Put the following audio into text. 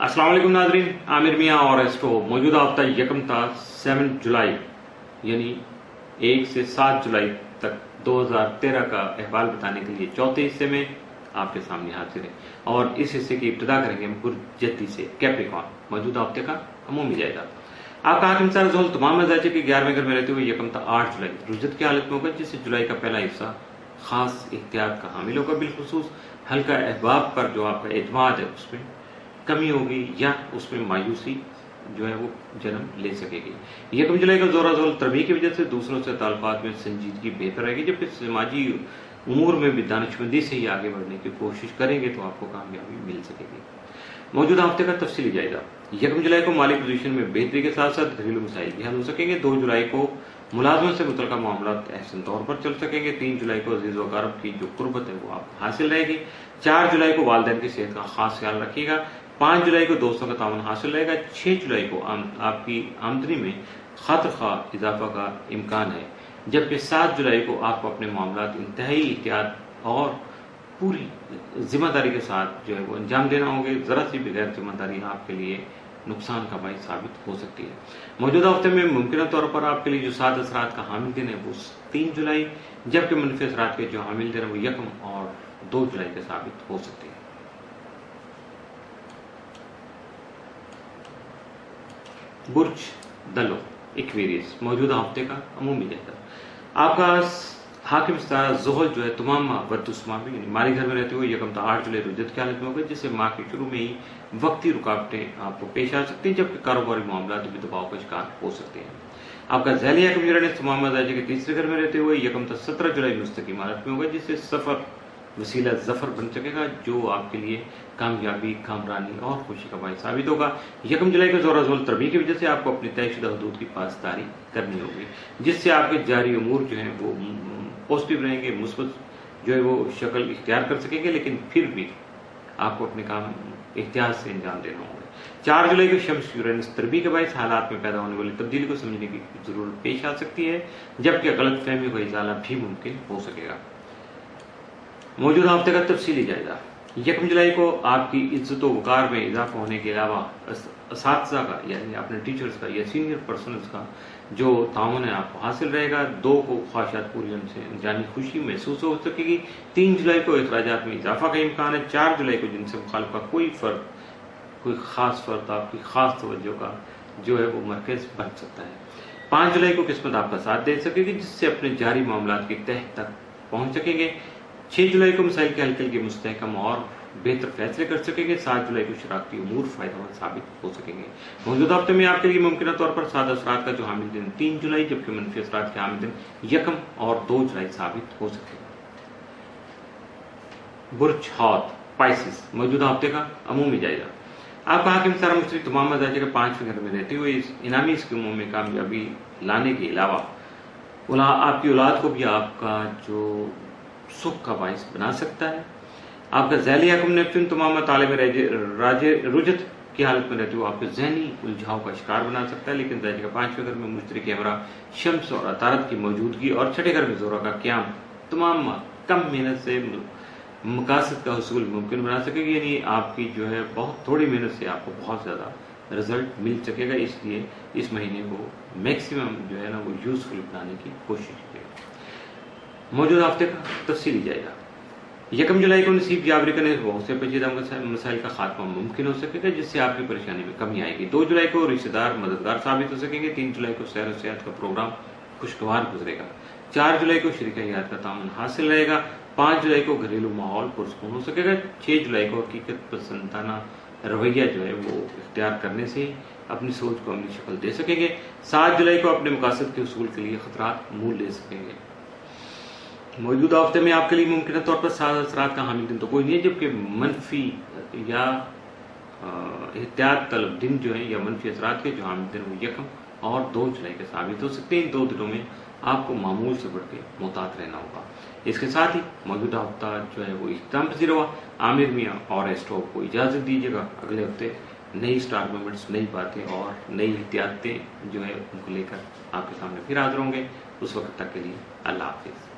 अस्सलाम वालेकुम नाजरीन, आमिर मियाँ और एस्ट्रो मौजूदा हफ्ता यकम था 7 जुलाई यानी 1 से 7 जुलाई तक 2013 का अहवाल बताने के लिए चौथे हिस्से में आपके सामने हाजिर है। और इस हिस्से की इब्तिदा करेंगे हम गुरजद्दी से कैप्रिकॉर्न मौजूदा हफ्ते का अमूमी जायजा। आपका हाकिम सारा जोहल तमाम मजाजे के 11वें घर में रहते हुए यकम था 8 जुलाई रुजत की हालत में होगा, जिससे जुलाई का पहला हिस्सा खास एहतियात का हामिल होगा। बिलखुसूस हल्का अहबाब पर जो आपका एतमाद है उसमें कमी होगी या उसमें मायूसी जो है वो जन्म ले सकेगी। यकम जुलाई का जोरा जोर तरबी की वजह से दूसरों से ताल्लुकात में संजीदगी बेहतर रहेगी। जबकि समाजी उमूर में भी दानिशमंदी से ही आगे बढ़ने की कोशिश करेंगे तो आपको कामयाबी मिल सकेगी। मौजूदा हफ्ते का तफसीली जायजा। यकम जुलाई को माली पोजीशन में बेहतरी के साथ साथ घरेलू मसाइल भी हल हो सकेंगे। 2 जुलाई को मुलाजमों से मुतल्लिका मामला अहसन तौर पर चल सकेंगे। 3 जुलाई को अजीज वकारब की जो कुर्बत है वो आपको हासिल रहेगी। 4 जुलाई को वालिदैन की सेहत का खास ख्याल रखिएगा। 5 जुलाई को दोस्तों का तावन हासिल रहेगा। 6 जुलाई को आपकी आमदनी में खातिर इजाफा का इम्कान है। जबकि 7 जुलाई को आपको अपने मामला इंतहाई एहतियात और पूरी जिम्मेदारी के साथ जो है वो अंजाम देना होंगे। जरा सी भी गैर जिम्मेदारी आपके लिए नुकसान का बाइस साबित हो सकती है। मौजूदा हफ्ते में मुमकिन तौर पर आपके लिए जो 7 असरात का हामिल दिन है वो 3 जुलाई, जबकि मनफी असरात के जो हामिल दिन है वो यकम और 2 जुलाई के साबित हो सकते हैं। बुर्ज दलो एक्वेरियस मौजूदा हफ्ते का अमूमी जायजा। आपका हाकिम सितारा ज़ोहल जो है तमाम वतुस्मा में यानी माली घर में रहते हुए यकम 8 जुलाई रुजत की हालत में होगा, जिससे माह के शुरू में ही वक्ती रुकावटें आपको पेश आ सकती हैं। जबकि कारोबारी मामला भी दबाव का शिकार हो सकते हैं। आपका ज़ैलिया कमजोर तमाम मजाजे के तीसरे घर में रहते हुए यकम 17 जुलाई मुस्तकिम हालत में होगा, जिससे सफर वसीला जफर बन सकेगा जो आपके लिए कामयाबी, कामरानी और खुशी का बाइस साबित होगा। यकम जुलाई का जोरा जोल तरबी की वजह से आपको अपनी तयशुदा हदूद की पासदारी करनी होगी, जिससे आपके जारी उमूर जो है वो पॉजिटिव रहेंगे, मुस्बत जो है वो शक्ल इख्तियार कर सकेंगे। लेकिन फिर भी आपको अपने काम एहतियात से अंजाम देना होगा। 4 जुलाई को शम्स यूरेनस तरबी के बाइस हालात में पैदा होने वाली तब्दीली को समझने की जरूरत पेश आ सकती है, जबकि गलत फहमी का इजाला भी मुमकिन हो सकेगा। मौजूदा हफ्ते का तफसीली जायजा। यकम जुलाई को आपकी इज्जत वकार में इजाफा होने के अलावा असातिज़ा का यानी अपने टीचर्स का या सीनियर पर्सनल्स का जो ताउन है आपको हासिल रहेगा। 2 को ख्वाहिशात पूरी होने से जानी खुशी महसूस हो सकेगी। 3 जुलाई को अखराजात में इजाफा का इम्कान है। 4 जुलाई को जिनसे मुखालिफ का कोई खास फर्द आपकी खास तवज्जो का जो है वो मरकज बन सकता है। 5 जुलाई को किस्मत आपका साथ दे सकेगी, जिससे अपने जारी मामला की तह तक पहुंच सकेंगे। 6 जुलाई को मसाइल के हल के लिए मुस्तहकम और बेहतर फैसले कर सकेंगे। 7 जुलाई को शरारती उमूर फायदेमंद साबित हो सकेंगे। मौजूदा हफ्ते में आपके लिए मुमकिन तौर पर 7 असरात का जो हामिल दिन 3 जुलाई, जबकि मनफी असरात के हामिल दिन यकम और 2 जुलाई साबित हो सकेगा। बुर्ज हौत पाइसिस मौजूदा हफ्ते का अमूमी जायजा। आपका हाकिम सारा मुश्तरी तमाम मजाजे के 5वें घर में रहते हुए इस इनामी स्कीमों में कामयाबी लाने के अलावा आपकी औलाद को भी आपका जो सुख का बाइस बना सकता है। आपका ज़ैली हकम नेपच्यून तमाम तालिब राजे रुजत की हालत में रहते हुए आपको जहनी उलझाव का शिकार बना सकता है। लेकिन ज़ैली का 5वें घर में मुश्तरी के हमरा शम्स और अतारत की मौजूदगी और 6ठे घर में जोरा का क्याम तमाम कम मेहनत से मकासद का हसूल मुमकिन बना सकेगी। यानी आपकी जो है बहुत थोड़ी मेहनत से आपको बहुत ज़्यादा रिजल्ट मिल सकेगा। इसलिए इस महीने को मैक्सिमम जो है ना वो यूजफुल बनाने की कोशिश कीजिएगा। मौजूदा हफ्ते का तफसीली जाएगा। यकम जुलाई को नसीब यावरी करने बहुत से पेचीदा मसाइल का खात्मा मुमकिन हो सकेगा, जिससे आपकी परेशानी में कमी आएगी। 2 जुलाई को रिश्तेदार मददगार साबित हो सकेंगे। 3 जुलाई को सैर और सेहत का प्रोग्राम खुशगवार गुजरेगा। 4 जुलाई को शरीक हयात का तामन हासिल रहेगा। 5 जुलाई को घरेलू माहौल पुरसकून हो सकेगा। 6 जुलाई को हकीकत पसंदाना रवैया जो है वो इख्तियार करने से अपनी सोच को अमली शक्ल दे सकेंगे। 7 जुलाई को अपने मकासद के उसूल के लिए खतरात मूल ले सकेंगे। मौजूदा हफ्ते में आपके लिए मुमकिन तौर पर 7 असरात का हामिल दिन तो कोई नहीं है, जबकि मनफी या एहतियात तलब दिन जो है या मनफी असरात के जो हामिल दिन वो यकम और 2 जुलाई के साबित हो सकते हैं। इन 2 दिनों में आपको मामूल से बढ़ के मुहतात रहना होगा। इसके साथ ही मौजूदा हफ्ता जो है वो इख्तिताम पजीर हुआ। आमिर मियाँ और एस्ट्रो को इजाज़त दीजिएगा। अगले हफ्ते नई स्टार मोमेंट्स, नई बातें और नई एहतियातें जो है उनको लेकर आपके सामने फिर हाजिर होंगे। उस वक्त तक के लिए अल्लाह हाफिज़।